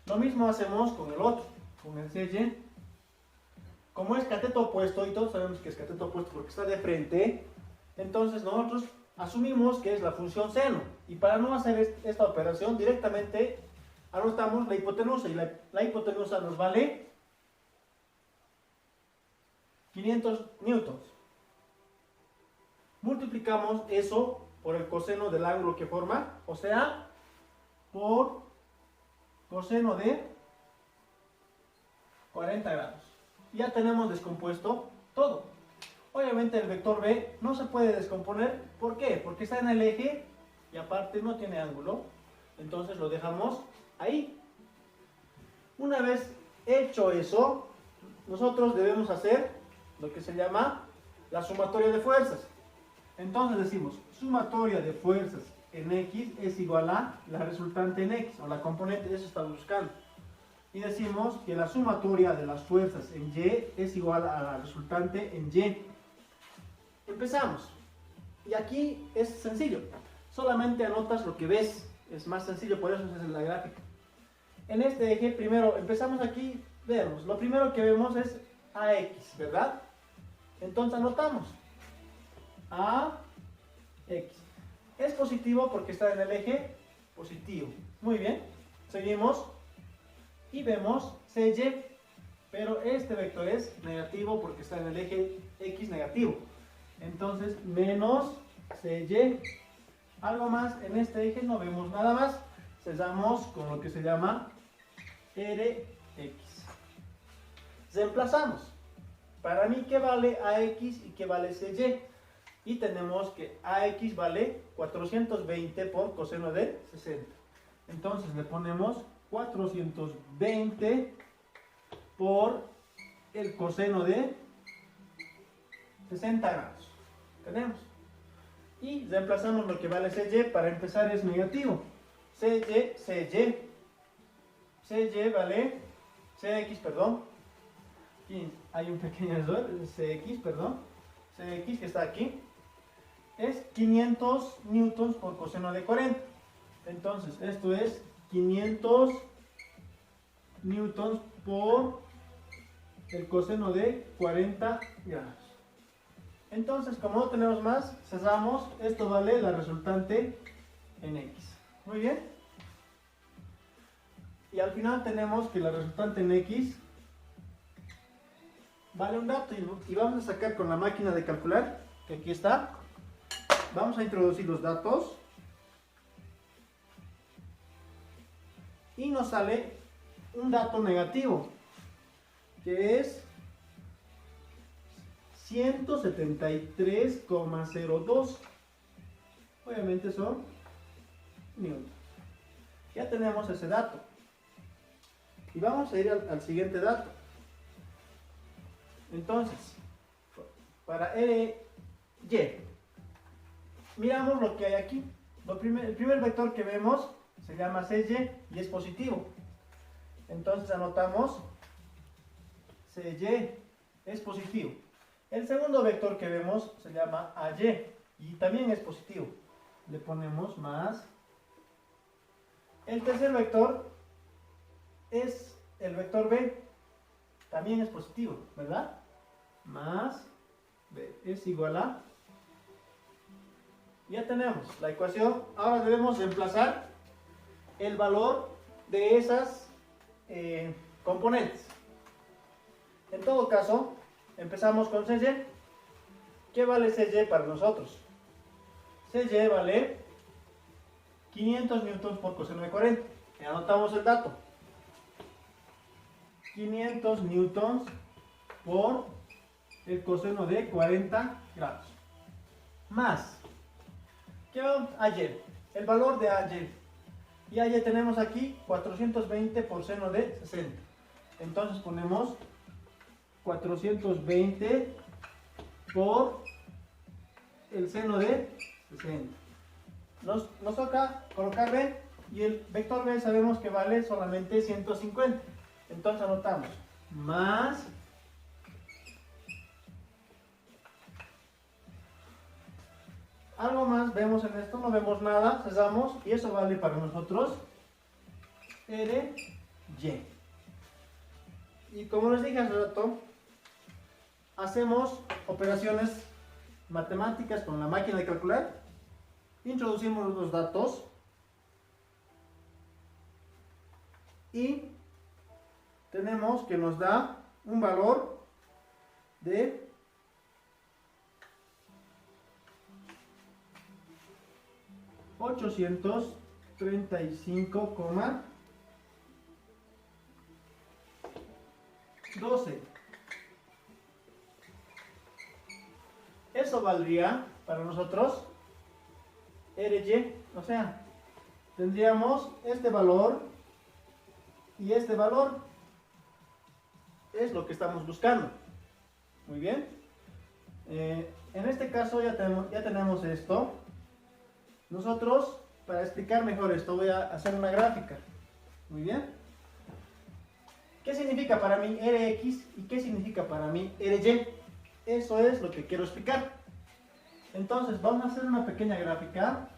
Lo mismo hacemos con el otro, con el CY. Como es cateto opuesto, y todos sabemos que es cateto opuesto porque está de frente, entonces nosotros asumimos que es la función seno. Y para no hacer esta operación, directamente anotamos la hipotenusa. Y la hipotenusa nos vale 500 newtons. Multiplicamos eso por el coseno del ángulo que forma, o sea, por coseno de 40 grados. Ya tenemos descompuesto todo. Obviamente el vector B no se puede descomponer. ¿Por qué? Porque está en el eje y aparte no tiene ángulo. Entonces lo dejamos ahí. Una vez hecho eso, nosotros debemos hacer lo que se llama la sumatoria de fuerzas. Entonces decimos, sumatoria de fuerzas en X es igual a la resultante en X, o la componente, eso estamos buscando. Y decimos que la sumatoria de las fuerzas en Y es igual a la resultante en Y. Empezamos. Y aquí es sencillo. Solamente anotas lo que ves. Es más sencillo, por eso es la gráfica. En este eje, primero empezamos aquí, veamos. Lo primero que vemos es AX, ¿verdad? Entonces anotamos. AX. Es positivo porque está en el eje positivo. Muy bien. Seguimos. Y vemos CY, pero este vector es negativo porque está en el eje X negativo. Entonces, menos CY. Algo más en este eje, no vemos nada más. Cerramos con lo que se llama RX. Reemplazamos. Para mí, ¿qué vale AX y qué vale CY? Y tenemos que AX vale 420 por coseno de 60. Entonces le ponemos 420 por el coseno de 60 grados. Tenemos. Y reemplazamos lo que vale CY. Para empezar es negativo. CY vale CX, perdón. Aquí hay un pequeño error. CX, perdón. CX que está aquí. Es 500 newtons por coseno de 40. Entonces, esto es 500 newtons por el coseno de 40 grados. Entonces, como no tenemos más, cerramos. Esto vale la resultante en X. Muy bien. Y al final tenemos que la resultante en X vale un dato. Y vamos a sacar con la máquina de calcular, que aquí está. Vamos a introducir los datos. Y nos sale un dato negativo, que es 173,02. Obviamente son newtons. Ya tenemos ese dato. Y vamos a ir al siguiente dato. Entonces, para Y, miramos lo que hay aquí. El primer vector que vemos se llama CY y es positivo. Entonces anotamos CY es positivo. El segundo vector que vemos se llama AY y también es positivo. Le ponemos más. El tercer vector es el vector B. También es positivo, ¿verdad? Más B es igual a. Ya tenemos la ecuación. Ahora debemos reemplazar el valor de esas componentes. En todo caso, empezamos con CY. ¿Qué vale CY para nosotros? CY vale 500 newtons por coseno de 40. Y anotamos el dato. 500 newtons por el coseno de 40 grados. Más. ¿Qué va a AY? El valor de AY. Y AY tenemos aquí 420 por seno de 60. Entonces ponemos 420 por el seno de 60. Nos toca colocar B y el vector B sabemos que vale solamente 150. Entonces anotamos más algo más vemos en esto, no vemos nada, cerramos y eso vale para nosotros R Y. Y como les dije hace rato, hacemos operaciones matemáticas con la máquina de calcular, introducimos los datos y tenemos que nos da un valor de 835,12. Eso valdría para nosotros RY, o sea, tendríamos este valor y este valor. Es lo que estamos buscando. Muy bien. En este caso ya tenemos esto. Nosotros, para explicar mejor esto, voy a hacer una gráfica. Muy bien. ¿Qué significa para mí Rx y qué significa para mí Ry? Eso es lo que quiero explicar. Entonces, vamos a hacer una pequeña gráfica.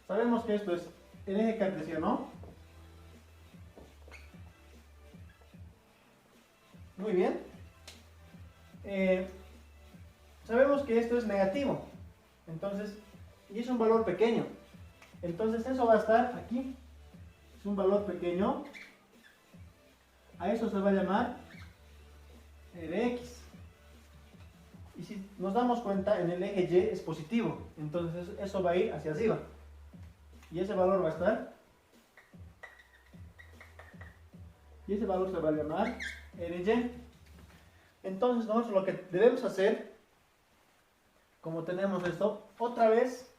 Sabemos que esto es el eje cartesiano. Muy bien. Sabemos que esto es negativo. Entonces, y es un valor pequeño. Entonces, eso va a estar aquí. Es un valor pequeño. A eso se va a llamar Rx. Y si nos damos cuenta, en el eje Y es positivo. Entonces, eso va a ir hacia arriba. Y ese valor va a estar. Y ese valor se va a llamar Ry. Entonces nosotros lo que debemos hacer, como tenemos esto, otra vez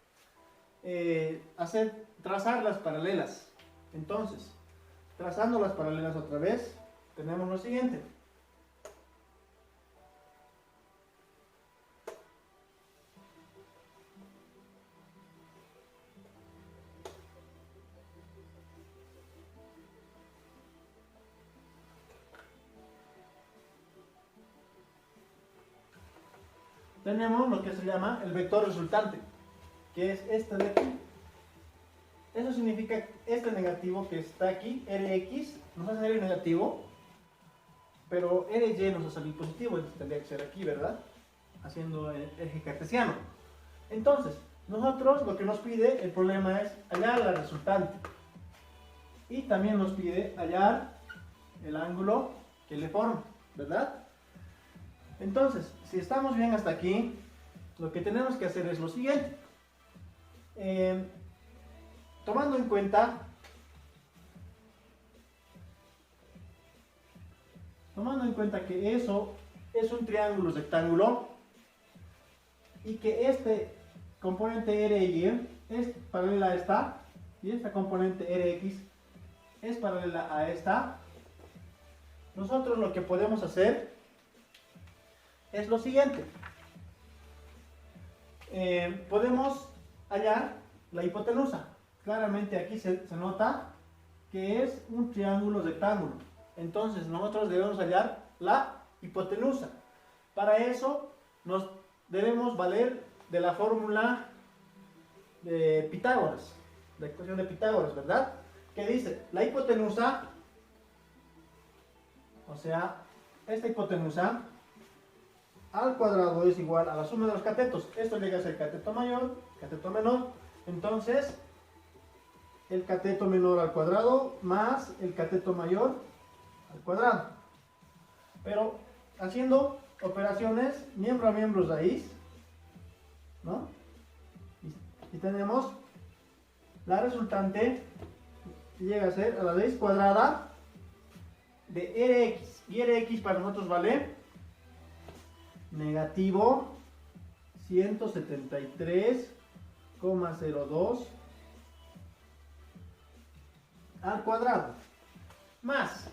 trazar las paralelas. Entonces, trazando las paralelas otra vez, tenemos lo siguiente. Tenemos lo que se llama el vector resultante, que es este de aquí. Eso significa este negativo que está aquí, Rx, nos va a salir negativo, pero Ry nos va a salir positivo, entonces tendría que ser aquí, ¿verdad? Haciendo el eje cartesiano. Entonces, nosotros lo que nos pide el problema es hallar la resultante. Y también nos pide hallar el ángulo que le forma, ¿verdad? Entonces, si estamos bien hasta aquí, lo que tenemos que hacer es lo siguiente. Tomando en cuenta que eso es un triángulo rectángulo y que este componente RY es paralela a esta y esta componente Rx es paralela a esta, nosotros lo que podemos hacer es lo siguiente. Podemos hallar la hipotenusa. Claramente aquí se nota que es un triángulo rectángulo. Entonces nosotros debemos hallar la hipotenusa. Para eso nos debemos valer de la fórmula de Pitágoras, la ecuación de Pitágoras, ¿verdad? Que dice, la hipotenusa, o sea, esta hipotenusa al cuadrado es igual a la suma de los catetos. Esto llega a ser cateto mayor, cateto menor. Entonces, el cateto menor al cuadrado más el cateto mayor al cuadrado. Pero haciendo operaciones miembro a miembro raíz, ¿no? Y tenemos la resultante que llega a ser a la raíz cuadrada de Rx. Y Rx para nosotros vale negativo 173,02 al cuadrado más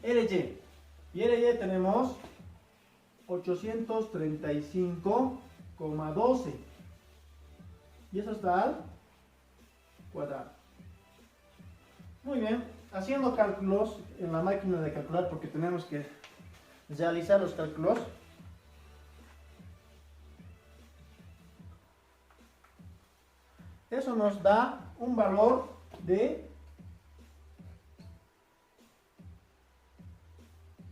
Ry. Y Ry tenemos 835,12 y eso está al cuadrado. Muy bien, haciendo cálculos en la máquina de calcular, porque tenemos que realizar los cálculos. Eso nos da un valor de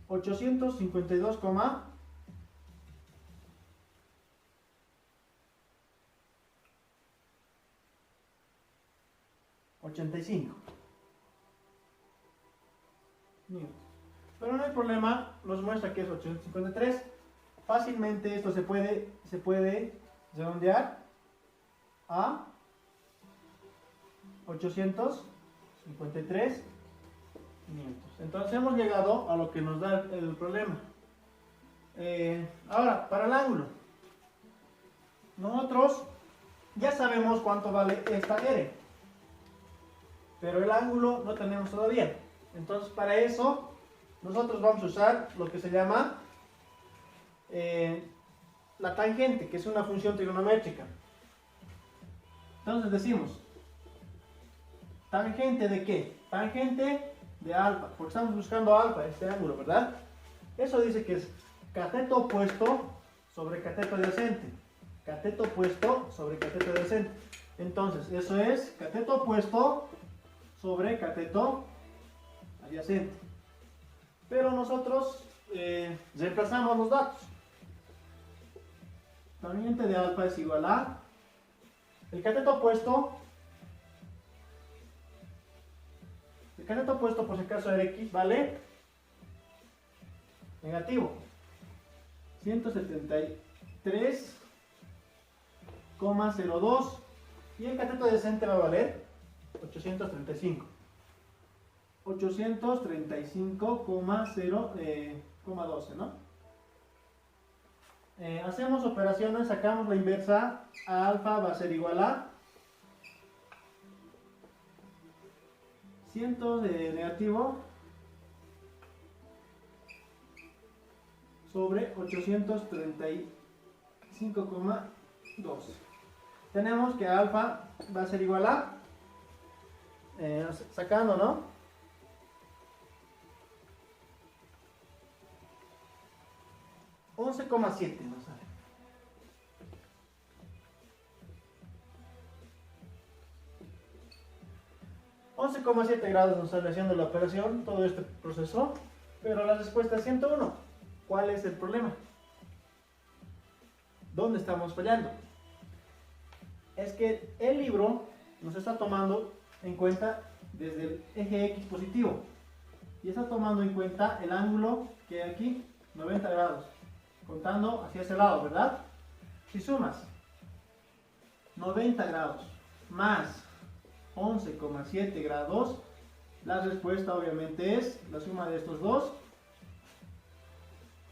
852,85 newtons. Pero no hay problema, nos muestra que es 853. Fácilmente esto se puede redondear a 853 newtons. Entonces hemos llegado a lo que nos da el problema. Ahora, para el ángulo, nosotros ya sabemos cuánto vale esta R, pero el ángulo no tenemos todavía. Entonces, para eso nosotros vamos a usar lo que se llama la tangente, que es una función trigonométrica. Entonces decimos, ¿tangente de qué? Tangente de alfa, porque estamos buscando alfa, este ángulo, ¿verdad? Eso dice que es cateto opuesto sobre cateto adyacente. Cateto opuesto sobre cateto adyacente. Entonces, eso es cateto opuesto sobre cateto adyacente. Pero nosotros reemplazamos los datos. Tangente de alfa es igual a el cateto opuesto por si acaso de x vale negativo 173,02 y el cateto adyacente va a valer 835,12, ¿no? Hacemos operaciones, sacamos la inversa, a alfa va a ser igual a 100 de negativo sobre 835,12. Tenemos que alfa va a ser igual a, sacando, ¿no? 11,7 nos sale. grados nos sale haciendo la operación, todo este proceso, pero la respuesta es 101. ¿Cuál es el problema? ¿Dónde estamos fallando? Es que el libro nos está tomando en cuenta desde el eje X positivo y está tomando en cuenta el ángulo que hay aquí, 90 grados, contando hacia ese lado, ¿verdad? Si sumas 90 grados más 11,7 grados, la respuesta obviamente es, la suma de estos dos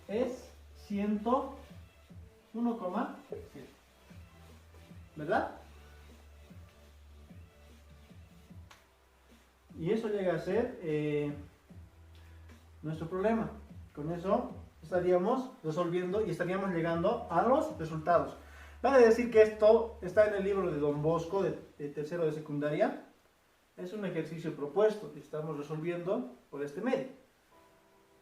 es 101,7, ¿verdad? Y eso llega a ser nuestro problema. Con eso estaríamos resolviendo y estaríamos llegando a los resultados. Vale decir que esto está en el libro de Don Bosco de tercero de secundaria. Es un ejercicio propuesto y estamos resolviendo por este medio.